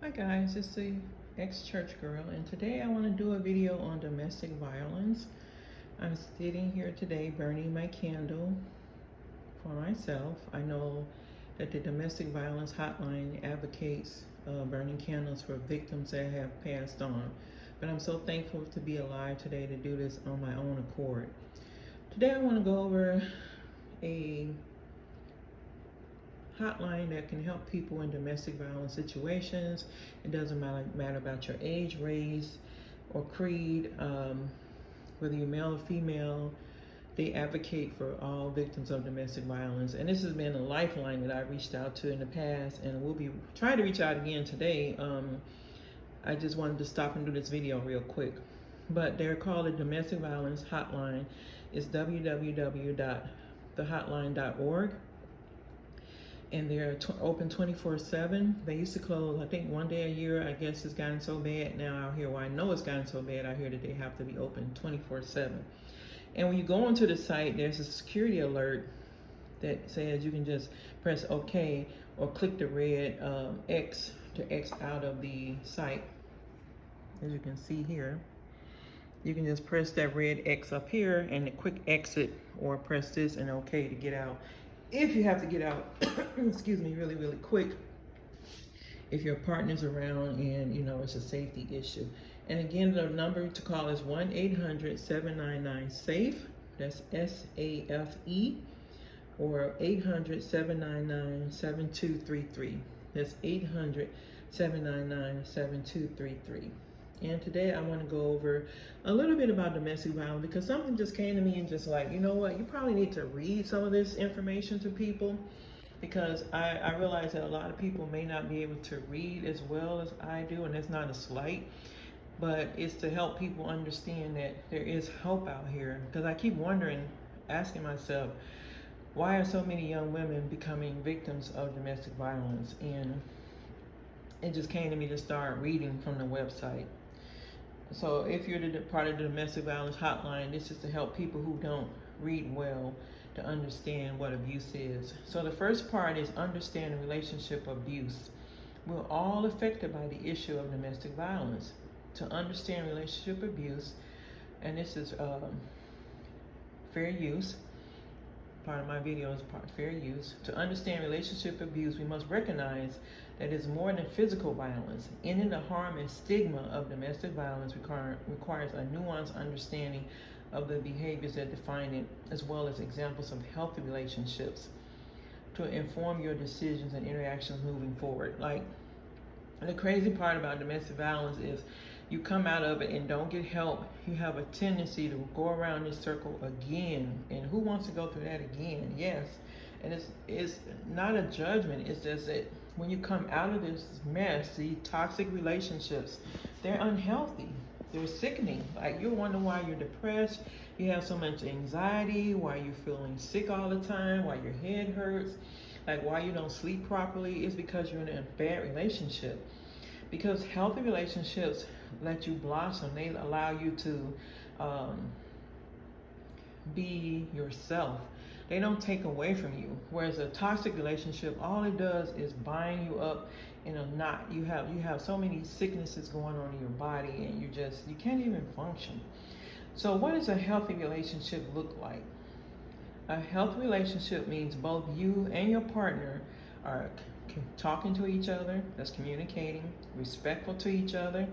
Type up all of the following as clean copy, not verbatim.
Hi guys, it's the ex-church girl, and today I want to do a video on domestic violence. I'm sitting here today burning my candle for myself. I know that the domestic violence hotline advocates burning candles for victims that have passed on, but I'm so thankful to be alive today to do this on my own accord. Today I want to go over a hotline that can help people in domestic violence situations. It doesn't matter about your age, race, or creed, whether you're male or female. They advocate for all victims of domestic violence. And this has been a lifeline that I've reached out to in the past, and we'll be trying to reach out again today. I just wanted to stop and do this video real quick. But they're called a domestic violence hotline. It's www.thehotline.org. And they're open 24/7. They used to close, I think, one day a year. I guess it's gotten so bad now out here. Well, I know it's gotten so bad out here that they have to be open 24/7. And when you go onto the site, there's a security alert that says you can just press OK or click the red X to X out of the site. As you can see here, you can just press that red X up here and a quick exit, or press this and OK to get out. If you have to get out, excuse me, really, really quick, if your partner's around and you know it's a safety issue. And again, the number to call is 1-800-799-SAFE. That's SAFE, or 800-799-7233. That's 800-799-7233. And today I want to go over a little bit about domestic violence, because something just came to me and just like, you know what, you probably need to read some of this information to people, because I realize that a lot of people may not be able to read as well as I do, and that's not a slight, but it's to help people understand that there is hope out here. Because I keep wondering, asking myself, why are so many young women becoming victims of domestic violence? And it just came to me to start reading from the website. So if you're part of the domestic violence hotline, this is to help people who don't read well to understand what abuse is. So the first part is understanding relationship abuse. We're all affected by the issue of domestic violence. To understand relationship abuse, and this is fair use. Part of my video is fair use. To understand relationship abuse, we must recognize that it's more than physical violence. Ending the harm and stigma of domestic violence requires a nuanced understanding of the behaviors that define it, as well as examples of healthy relationships to inform your decisions and interactions moving forward. Like, the crazy part about domestic violence is you come out of it and don't get help, you have a tendency to go around this circle again. And who wants to go through that again? Yes. And it's not a judgment. It's just that when you come out of this mess, the toxic relationships, they're unhealthy. They're sickening. Like, you wonder why you're depressed. You have so much anxiety, why you're feeling sick all the time, why your head hurts, like why you don't sleep properly. It's because you're in a bad relationship. Because healthy relationships let you blossom. They allow you to be yourself. They don't take away from you. Whereas a toxic relationship, all it does is bind you up in a knot. You have so many sicknesses going on in your body, and you can't even function. So what does a healthy relationship look like? A healthy relationship means both you and your partner are talking to each other, that's communicating, respectful to each other,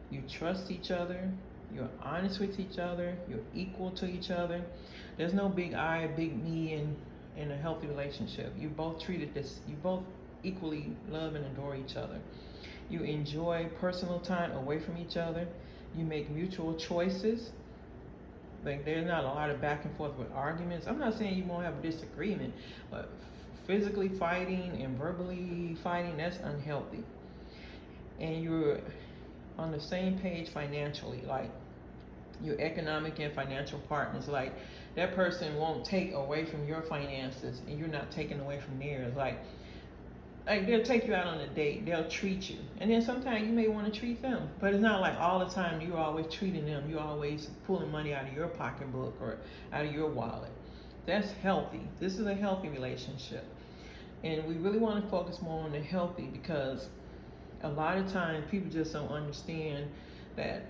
you trust each other, you're honest with each other, you're equal to each other. There's no big I, big me in a healthy relationship. You both equally love and adore each other. You enjoy personal time away from each other. You make mutual choices. Like, there's not a lot of back and forth with arguments. I'm not saying you won't have a disagreement, but physically fighting and verbally fighting, that's unhealthy. And you're on the same page financially, like your economic and financial partners. Like, that person won't take away from your finances, and you're not taking away from theirs. Like they'll take you out on a date, they'll treat you, and then sometimes you may want to treat them, but it's not like all the time you're always treating them, you're always pulling money out of your pocketbook or out of your wallet. That's healthy. This is a healthy relationship, and we really want to focus more on the healthy, because A lot of times people just don't understand that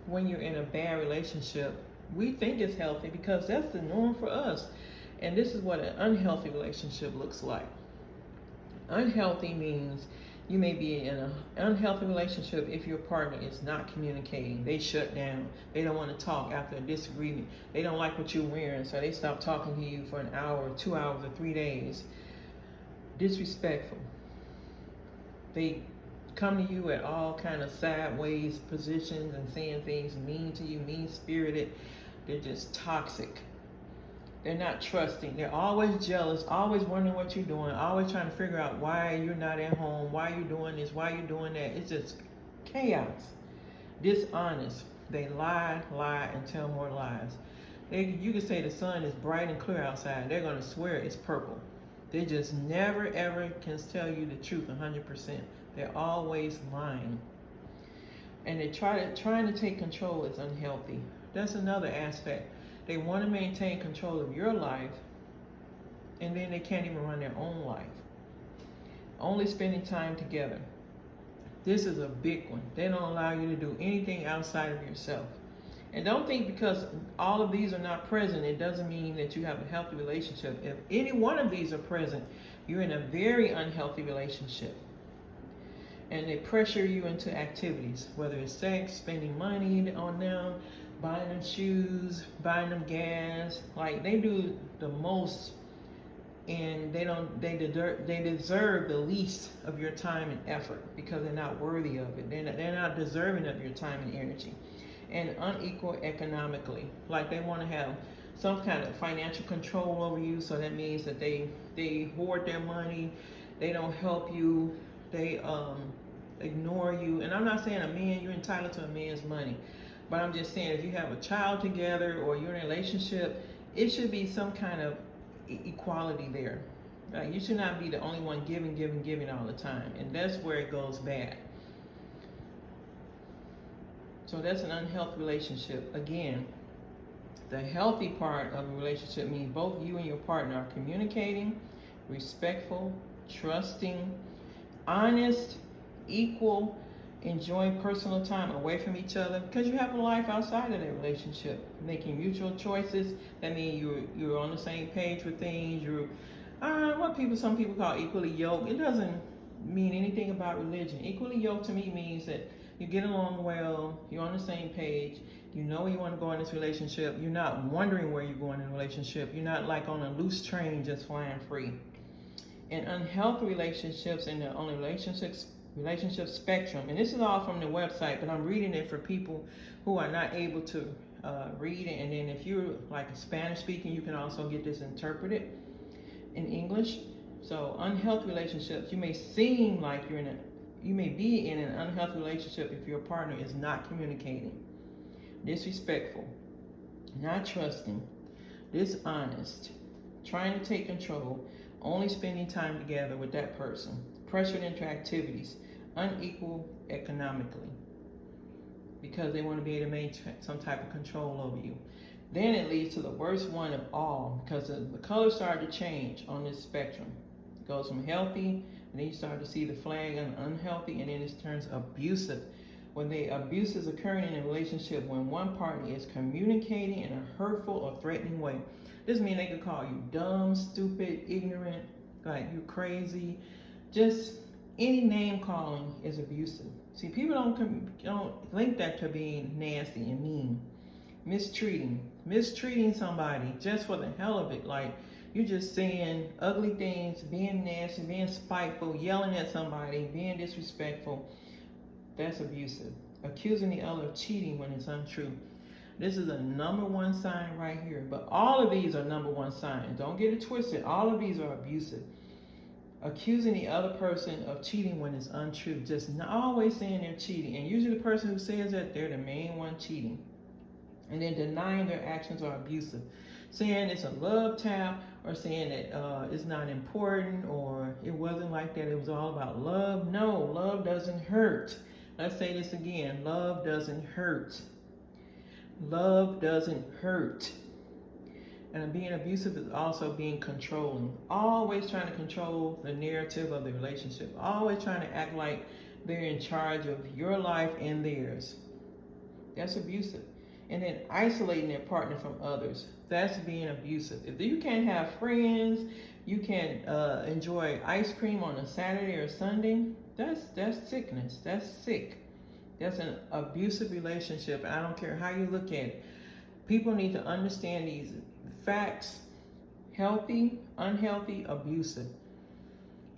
when you're in a bad relationship, we think it's healthy because that's the norm for us. And this is what an unhealthy relationship looks like. Unhealthy means you may be in an unhealthy relationship if your partner is not communicating. They shut down. They don't want to talk after a disagreement. They don't like what you're wearing, so they stop talking to you for an hour, 2 hours, or 3 days. Disrespectful. They come to you at all kind of sideways positions and saying things mean to you, mean-spirited. They're just toxic. They're not trusting. They're always jealous, always wondering what you're doing, always trying to figure out why you're not at home, why you're doing this, why you're doing that. It's just chaos. Dishonest. They lie, and tell more lies. You can say the sun is bright and clear outside. They're going to swear it's purple. They just never, ever can tell you the truth 100%. They're always lying. And they trying to take control is unhealthy. That's another aspect. They want to maintain control of your life, and then they can't even run their own life. Only spending time together. This is a big one. They don't allow you to do anything outside of yourself. And don't think because all of these are not present, it doesn't mean that you have a healthy relationship. If any one of these are present, you're in a very unhealthy relationship. And they pressure you into activities, whether it's sex, spending money on them, buying them shoes, buying them gas. Like, they do the most, and they deserve the least of your time and effort because they're not worthy of it. They're not deserving of your time and energy. And unequal economically. Like, they want to have some kind of financial control over you, so that means that they hoard their money, they don't help you, they ignore you. And I'm not saying a man, you're entitled to a man's money, but I'm just saying if you have a child together or you're in a relationship, it should be some kind of equality there. Like, you should not be the only one giving all the time, and that's where it goes bad. So that's an unhealthy relationship. Again, the healthy part of a relationship means both you and your partner are communicating, respectful, trusting, honest, equal, enjoying personal time away from each other, because you have a life outside of that relationship, making mutual choices. That means you're on the same page with things. You're some people call equally yoked. It doesn't mean anything about religion. Equally yoked to me means that you get along well, you're on the same page, you know where you want to go in this relationship, you're not wondering where you're going in a relationship, you're not like on a loose train just flying free. And unhealthy relationships in the only relationship spectrum, and this is all from the website, but I'm reading it for people who are not able to read it. And then if you're like Spanish speaking, you can also get this interpreted in English. So unhealthy relationships, you may seem like you may be in an unhealthy relationship if your partner is not communicating, disrespectful, not trusting, dishonest, trying to take control, only spending time together with that person, pressured into activities, unequal economically, because they want to be able to maintain some type of control over you. Then it leads to the worst one of all, because the colors start to change on this spectrum. It goes from healthy, and then you start to see the flag on unhealthy, and then it turns abusive. When the abuse is occurring in a relationship, when one party is communicating in a hurtful or threatening way. This means they could call you dumb, stupid, ignorant, like you're crazy. Just any name calling is abusive. See, people don't link that to being nasty and mean. Mistreating somebody just for the hell of it. Like, you're just saying ugly things, being nasty, being spiteful, yelling at somebody, being disrespectful. That's abusive. Accusing the other of cheating when it's untrue. This is a number one sign right here. But all of these are number one signs. Don't get it twisted. All of these are abusive. Accusing the other person of cheating when it's untrue. Just not always saying they're cheating. And usually the person who says that, they're the main one cheating. And then denying their actions are abusive. Saying it's a love tap, or saying that it's not important, or it wasn't like that, it was all about love. No, love doesn't hurt. Let's say this again. Love doesn't hurt. Love doesn't hurt. And being abusive is also being controlling. Always trying to control the narrative of the relationship. Always trying to act like they're in charge of your life and theirs. That's abusive. And then isolating their partner from others. That's being abusive. If you can't have friends, you can't enjoy ice cream on a Saturday or Sunday, that's sickness. That's sick. That's an abusive relationship. I don't care how you look at it. People need to understand these facts: healthy, unhealthy, abusive.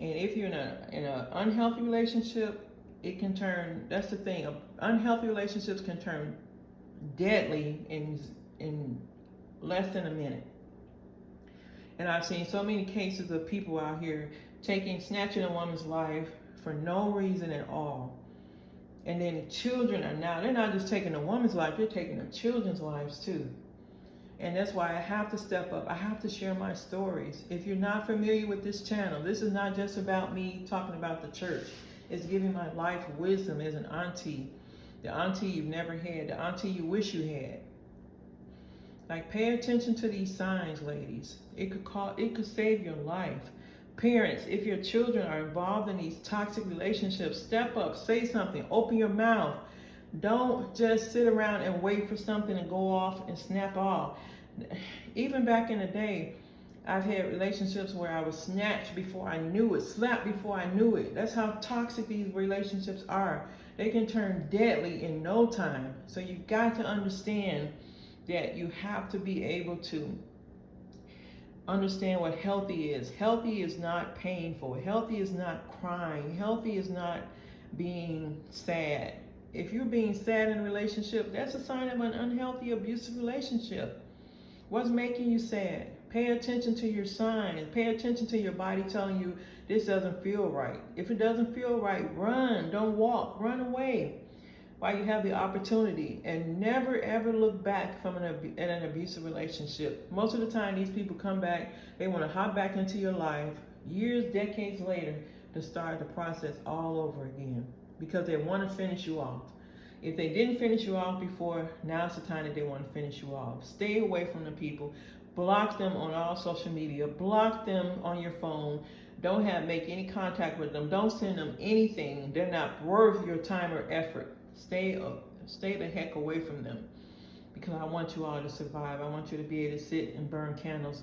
And if you're in an unhealthy relationship, it can turn. That's the thing. Unhealthy relationships can turn deadly in less than a minute. And I've seen so many cases of people out here snatching a woman's life for no reason at all. And then the children they're not just taking a woman's life, they're taking the children's lives too. And that's why I have to step up. I have to share my stories. If you're not familiar with this channel, this is not just about me talking about the church. It's giving my life wisdom as an auntie. The auntie you've never had, the auntie you wish you had. Like, pay attention to these signs, ladies. It could save your life. Parents, if your children are involved in these toxic relationships, step up, say something, open your mouth. Don't just sit around and wait for something to go off and snap off. Even back in the day, I've had relationships where I was snatched before I knew it, slapped before I knew it. That's how toxic these relationships are. They can turn deadly in no time. So you've got to understand that you have to be able to understand what healthy is. Healthy is not painful. Healthy is not crying. Healthy is not being sad. If you're being sad in a relationship, that's a sign of an unhealthy, abusive relationship. What's making you sad? Pay attention to your signs. Pay attention to your body telling you this doesn't feel right. If it doesn't feel right, run. Don't walk. Run away while you have the opportunity. And never, ever look back from an abusive relationship. Most of the time, these people come back. They want to hop back into your life years, decades later to start the process all over again because they want to finish you off. If they didn't finish you off before, now's the time that they want to finish you off. Stay away from the people. Block them on all social media. Block them on your phone. Don't make any contact with them. Don't send them anything. They're not worth your time or effort. Stay the heck away from them, because I want you all to survive. I want you to be able to sit and burn candles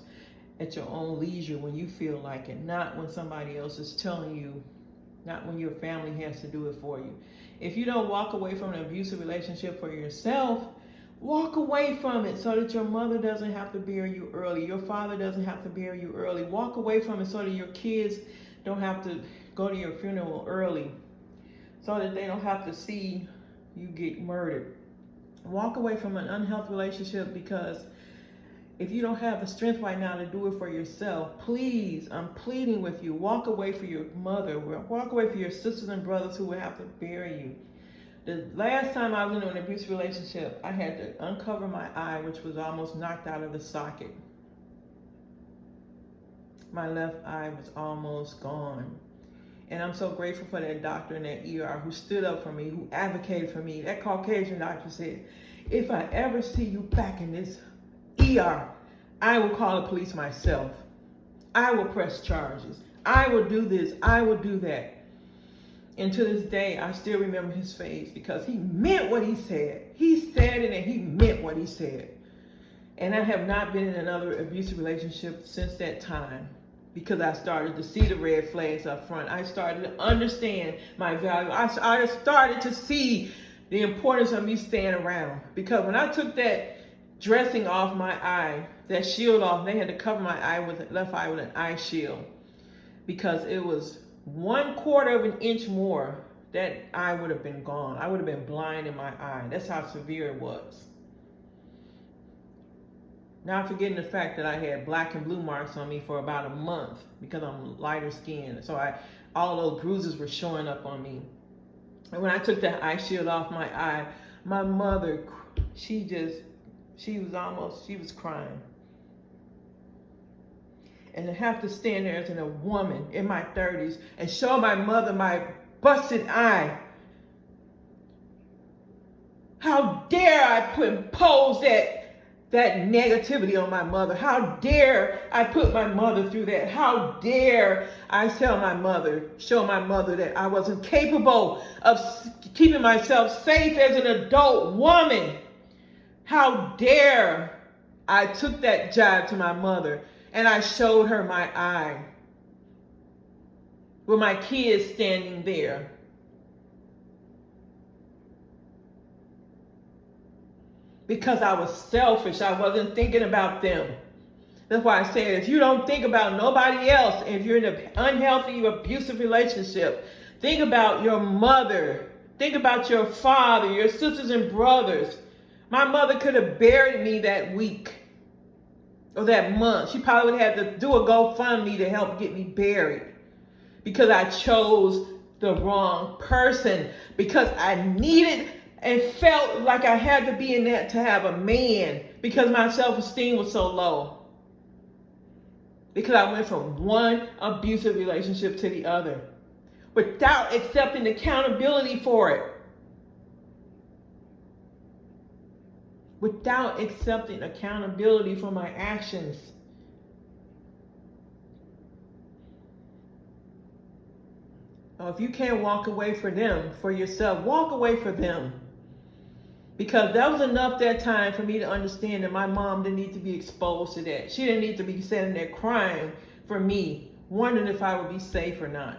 at your own leisure when you feel like it, not when somebody else is telling you, not when your family has to do it for you. If you don't walk away from an abusive relationship for yourself, walk away from it so that your mother doesn't have to bury you early. Your father doesn't have to bury you early. Walk away from it so that your kids don't have to go to your funeral early, so that they don't have to see you get murdered. Walk away from an unhealthy relationship, because if you don't have the strength right now to do it for yourself, please, I'm pleading with you, walk away for your mother. Walk away for your sisters and brothers who will have to bury you. The last time I was in an abusive relationship, I had to uncover my eye, which was almost knocked out of the socket. My left eye was almost gone. And I'm so grateful for that doctor in that ER who stood up for me, who advocated for me. That Caucasian doctor said, if I ever see you back in this ER, I will call the police myself. I will press charges. I will do this. I will do that. And to this day, I still remember his face, because he meant what he said. He said it and he meant what he said. And I have not been in another abusive relationship since that time, because I started to see the red flags up front. I started to understand my value. I started to see the importance of me staying around. Because when I took that dressing off my eye, that shield off, they had to cover my left eye with an eye shield, because it was 1/4 of an inch more, that eye would have been gone. I would have been blind in my eye. That's how severe it was. Not forgetting the fact that I had black and blue marks on me for about a month, because I'm lighter skinned. So all those bruises were showing up on me. And when I took that eye shield off my eye, my mother, she was crying. And to have to stand there as a woman in my 30s and show my mother my busted eye. How dare I impose that negativity on my mother. How dare I put my mother through that? How dare I show my mother that I wasn't capable of keeping myself safe as an adult woman? How dare I took that jibe to my mother and I showed her my eye with my kids standing there. Because I was selfish. I wasn't thinking about them. That's why I said, if you don't think about nobody else, if you're in an unhealthy, abusive relationship, think about your mother. Think about your father, your sisters and brothers. My mother could have buried me that week or that month. She probably would have had to do a GoFundMe to help get me buried because I chose the wrong person, because I needed and felt like I had to be in that to have a man, because my self-esteem was so low. Because I went from one abusive relationship to the other without accepting accountability for it. Without accepting accountability for my actions. Oh, if you can't walk away for them, for yourself, walk away for them. Because that was enough that time for me to understand that my mom didn't need to be exposed to that. She didn't need to be sitting there crying for me, wondering if I would be safe or not.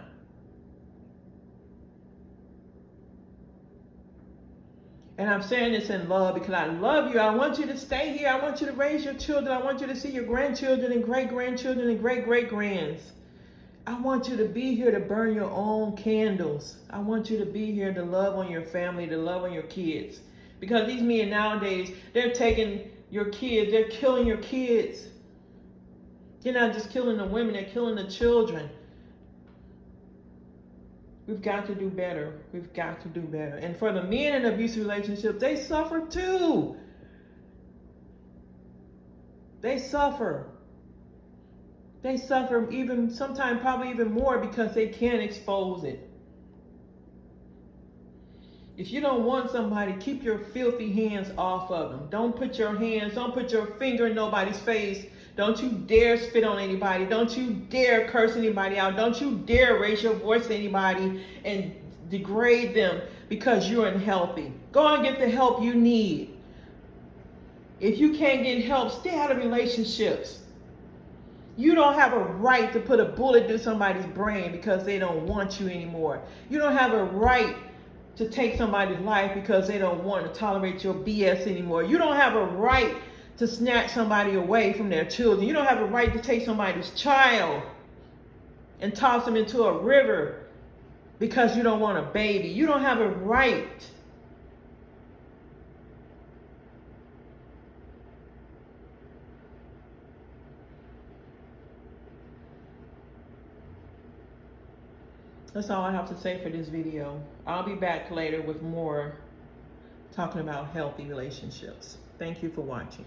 And I'm saying this in love because I love you. I want you to stay here. I want you to raise your children. I want you to see your grandchildren and great-grandchildren and great-great-grands. I want you to be here to burn your own candles. I want you to be here to love on your family, to love on your kids. Because these men nowadays, they're taking your kids, they're killing your kids. They're not just killing the women, they're killing the children. We've got to do better. We've got to do better. And for the men in abusive relationships, they suffer too. They suffer. They suffer even, sometimes probably even more because they can't expose it. If you don't want somebody, keep your filthy hands off of them. Don't put your finger in nobody's face. Don't you dare spit on anybody. Don't you dare curse anybody out. Don't you dare raise your voice to anybody and degrade them because you're unhealthy. Go and get the help you need. If you can't get help, stay out of relationships. You don't have a right to put a bullet through somebody's brain because they don't want you anymore. You don't have a right to take somebody's life because they don't want to tolerate your BS anymore. You don't have a right to snatch somebody away from their children. You don't have a right to take somebody's child and toss them into a river because you don't want a baby. You don't have a right. That's all I have to say for this video. I'll be back later with more talking about healthy relationships. Thank you for watching.